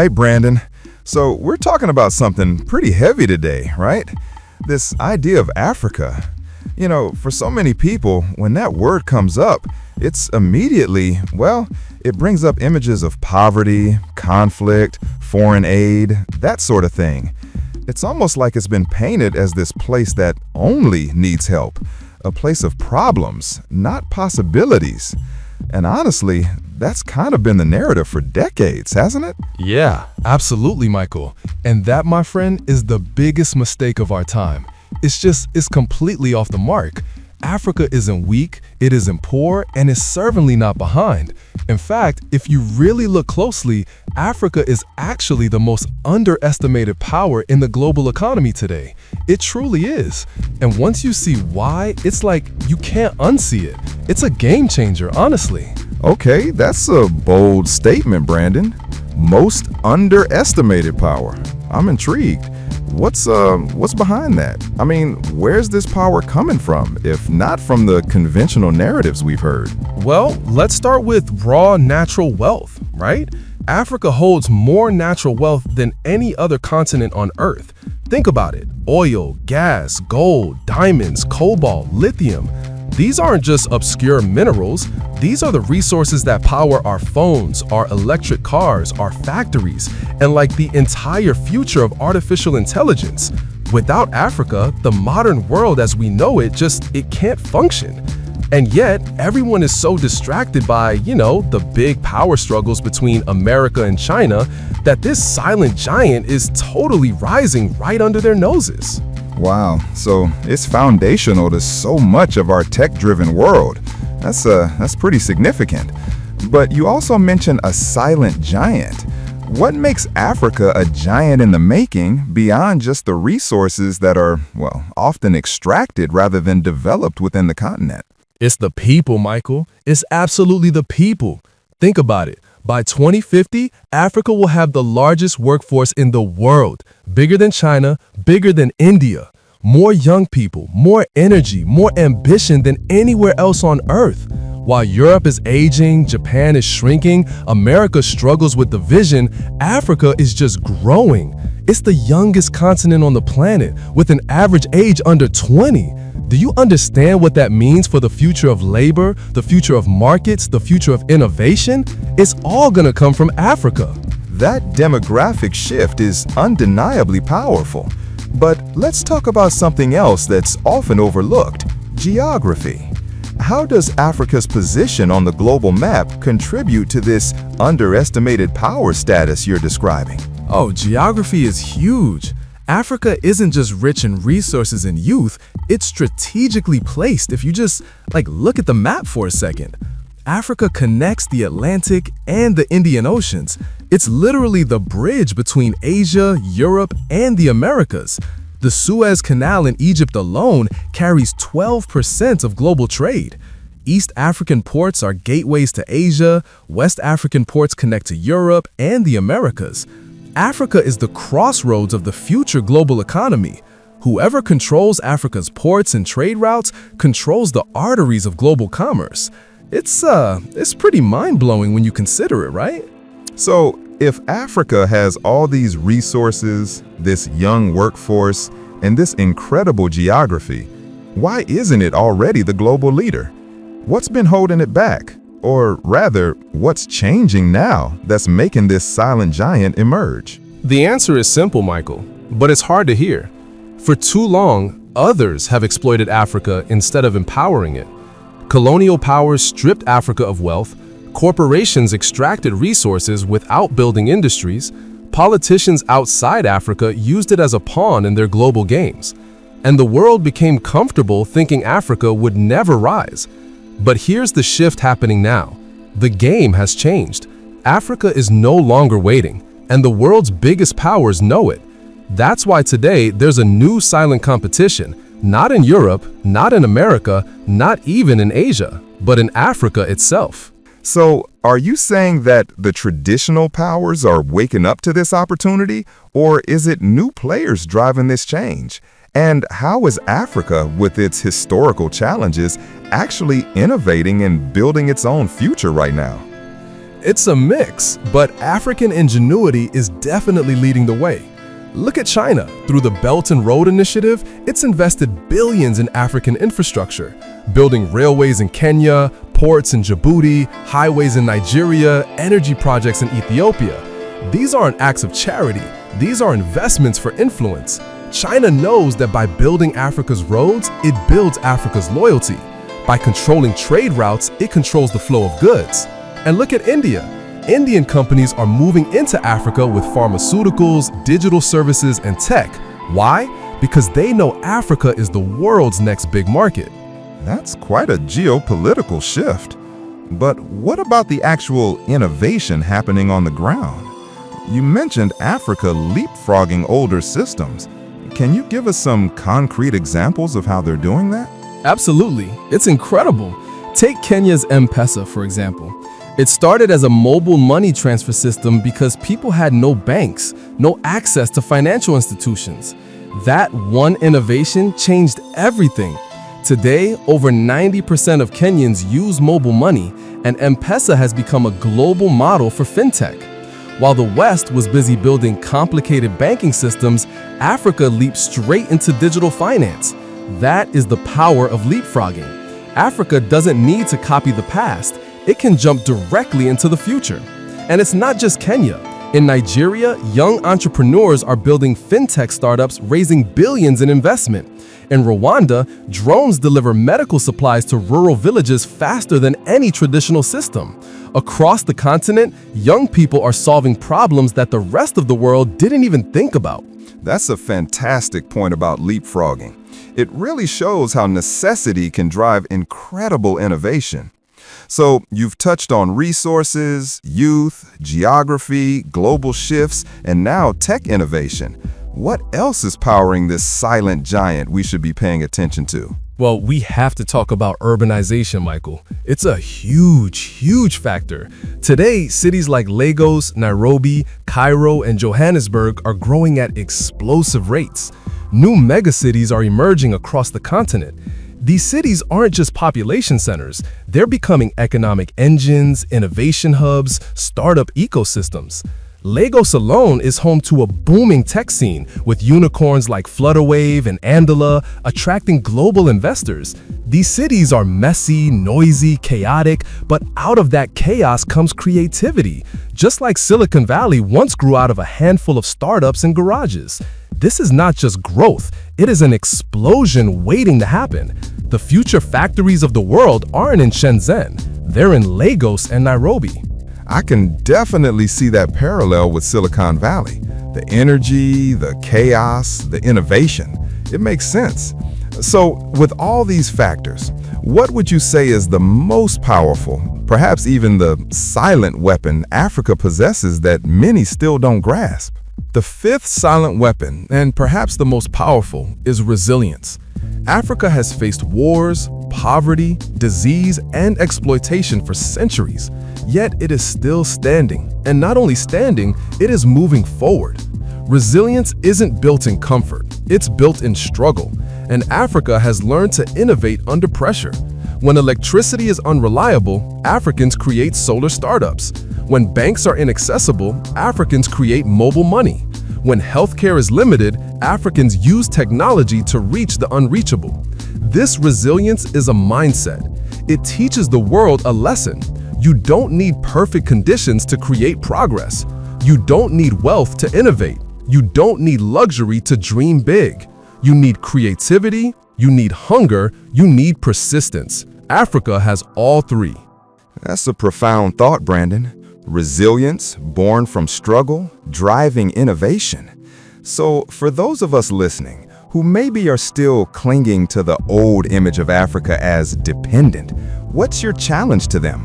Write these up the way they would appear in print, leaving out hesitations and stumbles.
right, Brandon. So we're talking about something pretty heavy today, right? This idea of Africa. For so many people, when that word comes up, it's immediately, it brings up images of poverty, conflict, foreign aid, that sort of thing. It's almost like it's been painted as this place that only needs help, a place of problems, not possibilities. And honestly, that's kind of been the narrative for decades, hasn't it? Yeah, absolutely, Michael. And that, my friend, is the biggest mistake of our time. It's completely off the mark. Africa isn't weak, it isn't poor, and it's certainly not behind. In fact, if you really look closely, Africa is actually the most underestimated power in the global economy today. It truly is. And once you see why, it's like you can't unsee it. It's a game changer, honestly. Okay, that's a bold statement, Brandon. Most underestimated power. I'm intrigued. What's behind that? I mean, where's this power coming from, if not from the conventional narratives we've heard? Well, let's start with raw natural wealth, right? Africa holds more natural wealth than any other continent on Earth. Think about it. Oil, gas, gold, diamonds, cobalt, lithium. These aren't just obscure minerals. These are the resources that power our phones, our electric cars, our factories, and like the entire future of artificial intelligence. Without Africa, the modern world as we know it it can't function. And yet, everyone is so distracted by, the big power struggles between America and China that this silent giant is totally rising right under their noses. Wow, so it's foundational to so much of our tech-driven world. That's pretty significant. But you also mentioned a silent giant. What makes Africa a giant in the making beyond just the resources that are, often extracted rather than developed within the continent? It's the people, Michael. It's absolutely the people. Think about it. By 2050, Africa will have the largest workforce in the world, bigger than China, bigger than India. More young people, more energy, more ambition than anywhere else on Earth. While Europe is aging, Japan is shrinking, America struggles with division, Africa is just growing. It's the youngest continent on the planet, with an average age under 20. Do you understand what that means for the future of labor, the future of markets, the future of innovation? It's all gonna come from Africa. That demographic shift is undeniably powerful. But let's talk about something else that's often overlooked: geography. How does Africa's position on the global map contribute to this underestimated power status you're describing? Oh, geography is huge. Africa isn't just rich in resources and youth, it's strategically placed. If you just look at the map for a second. Africa connects the Atlantic and the Indian Oceans. It's literally the bridge between Asia, Europe, and the Americas. The Suez Canal in Egypt alone carries 12% of global trade. East African ports are gateways to Asia, West African ports connect to Europe and the Americas. Africa is the crossroads of the future global economy. Whoever controls Africa's ports and trade routes controls the arteries of global commerce. It's pretty mind-blowing when you consider it, right? So, if Africa has all these resources, this young workforce, and this incredible geography, why isn't it already the global leader? What's been holding it back? Or rather, what's changing now that's making this silent giant emerge? The answer is simple, Michael, but it's hard to hear. For too long, others have exploited Africa instead of empowering it. Colonial powers stripped Africa of wealth, corporations extracted resources without building industries, politicians outside Africa used it as a pawn in their global games, and the world became comfortable thinking Africa would never rise. But here's the shift happening now. The game has changed. Africa is no longer waiting, and the world's biggest powers know it. That's why today there's a new silent competition, not in Europe, not in America, not even in Asia, but in Africa itself. So, are you saying that the traditional powers are waking up to this opportunity, or is it new players driving this change? And how is Africa, with its historical challenges, actually innovating and building its own future right now? It's a mix, but African ingenuity is definitely leading the way. Look at China. Through the Belt and Road Initiative, it's invested billions in African infrastructure, building railways in Kenya, ports in Djibouti, highways in Nigeria, energy projects in Ethiopia. These aren't acts of charity, these are investments for influence. China knows that by building Africa's roads, it builds Africa's loyalty. By controlling trade routes, it controls the flow of goods. And look at India. Indian companies are moving into Africa with pharmaceuticals, digital services, and tech. Why? Because they know Africa is the world's next big market. That's quite a geopolitical shift. But what about the actual innovation happening on the ground? You mentioned Africa leapfrogging older systems. Can you give us some concrete examples of how they're doing that? Absolutely. It's incredible. Take Kenya's M-Pesa, for example. It started as a mobile money transfer system because people had no banks, no access to financial institutions. That one innovation changed everything. Today, over 90% of Kenyans use mobile money, and M-Pesa has become a global model for fintech. While the West was busy building complicated banking systems, Africa leaped straight into digital finance. That is the power of leapfrogging. Africa doesn't need to copy the past. It can jump directly into the future. And it's not just Kenya. In Nigeria, young entrepreneurs are building fintech startups, raising billions in investment. In Rwanda, drones deliver medical supplies to rural villages faster than any traditional system. Across the continent, young people are solving problems that the rest of the world didn't even think about. That's a fantastic point about leapfrogging. It really shows how necessity can drive incredible innovation. So you've touched on resources, youth, geography, global shifts, and now tech innovation. What else is powering this silent giant we should be paying attention to? Well, we have to talk about urbanization, Michael. It's a huge factor. Today, cities like Lagos, Nairobi, Cairo, and Johannesburg are growing at explosive rates. New megacities are emerging across the continent. These cities aren't just population centers, they're becoming economic engines, innovation hubs, startup ecosystems. Lagos alone is home to a booming tech scene with unicorns like Flutterwave and Andala attracting global investors. These cities are messy, noisy, chaotic, but out of that chaos comes creativity. Just like Silicon Valley once grew out of a handful of startups and garages. This is not just growth, it is an explosion waiting to happen. The future factories of the world aren't in Shenzhen, they're in Lagos and Nairobi. I can definitely see that parallel with Silicon Valley. The energy, the chaos, the innovation. It makes sense. So, with all these factors, what would you say is the most powerful, perhaps even the silent weapon Africa possesses that many still don't grasp? The fifth silent weapon, and perhaps the most powerful, is resilience. Africa has faced wars, poverty, disease, and exploitation for centuries, yet it is still standing. And not only standing, it is moving forward. Resilience isn't built in comfort, it's built in struggle, and Africa has learned to innovate under pressure. When electricity is unreliable, Africans create solar startups. When banks are inaccessible, Africans create mobile money. When healthcare is limited, Africans use technology to reach the unreachable. This resilience is a mindset. It teaches the world a lesson. You don't need perfect conditions to create progress. You don't need wealth to innovate. You don't need luxury to dream big. You need creativity, you need hunger, you need persistence. Africa has all three. That's a profound thought, Brandon. Resilience, born from struggle, driving innovation. So, for those of us listening who maybe are still clinging to the old image of Africa as dependent, what's your challenge to them?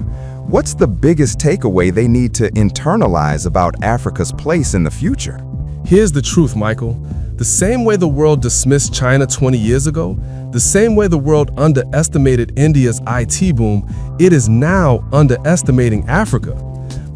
What's the biggest takeaway they need to internalize about Africa's place in the future? Here's the truth, Michael. The same way the world dismissed China 20 years ago, the same way the world underestimated India's IT boom, it is now underestimating Africa.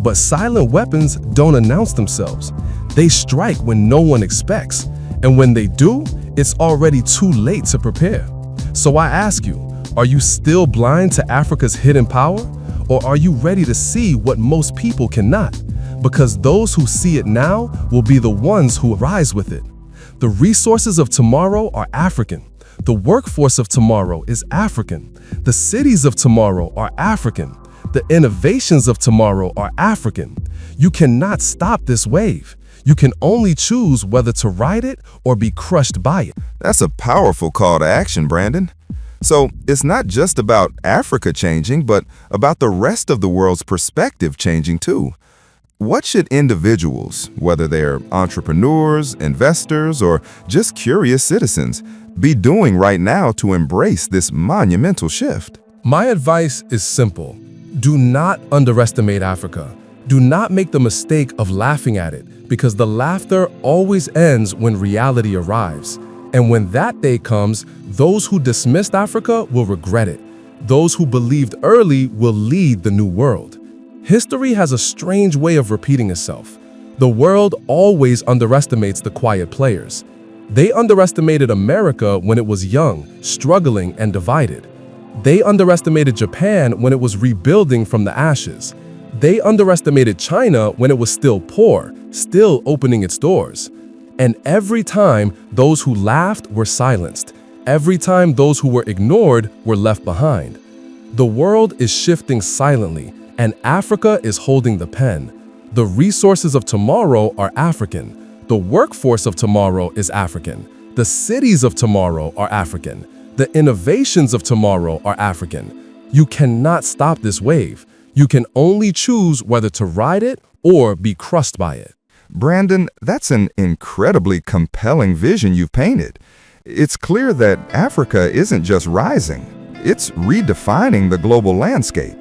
But silent weapons don't announce themselves. They strike when no one expects. And when they do, it's already too late to prepare. So I ask you, are you still blind to Africa's hidden power? or are you ready to see what most people cannot? Because those who see it now will be the ones who rise with it. The resources of tomorrow are African. The workforce of tomorrow is African. The cities of tomorrow are African. The innovations of tomorrow are African. You cannot stop this wave. You can only choose whether to ride it or be crushed by it. That's a powerful call to action, Brandon. So it's not just about Africa changing, but about the rest of the world's perspective changing too. What should individuals, whether they're entrepreneurs, investors, or just curious citizens, be doing right now to embrace this monumental shift? My advice is simple. Do not underestimate Africa. Do not make the mistake of laughing at it, because the laughter always ends when reality arrives. And when that day comes, those who dismissed Africa will regret it. Those who believed early will lead the new world. History has a strange way of repeating itself. The world always underestimates the quiet players. They underestimated America when it was young, struggling, and divided. They underestimated Japan when it was rebuilding from the ashes. They underestimated China when it was still poor, still opening its doors. And every time, those who laughed were silenced. Every time, those who were ignored were left behind. The world is shifting silently, and Africa is holding the pen. The resources of tomorrow are African. The workforce of tomorrow is African. The cities of tomorrow are African. The innovations of tomorrow are African. You cannot stop this wave. You can only choose whether to ride it or be crushed by it. Brandon, that's an incredibly compelling vision you've painted. It's clear that Africa isn't just rising, it's redefining the global landscape.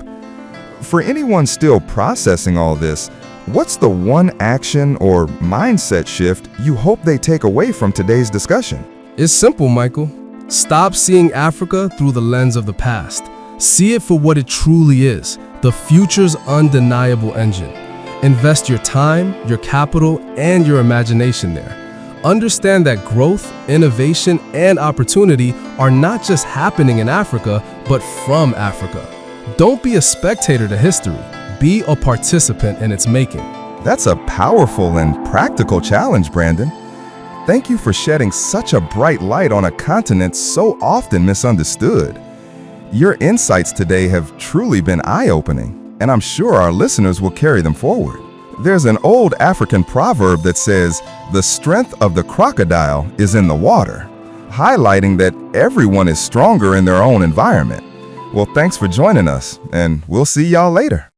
For anyone still processing all this, what's the one action or mindset shift you hope they take away from today's discussion? It's simple, Michael. Stop seeing Africa through the lens of the past. See it for what it truly is, the future's undeniable engine. Invest your time, your capital, and your imagination there. Understand that growth, innovation, and opportunity are not just happening in Africa, but from Africa. Don't be a spectator to history. Be a participant in its making. That's a powerful and practical challenge, Brandon. Thank you for shedding such a bright light on a continent so often misunderstood. Your insights today have truly been eye-opening, and I'm sure our listeners will carry them forward. There's an old African proverb that says, "The strength of the crocodile is in the water," highlighting that everyone is stronger in their own environment. Well, thanks for joining us, and we'll see y'all later.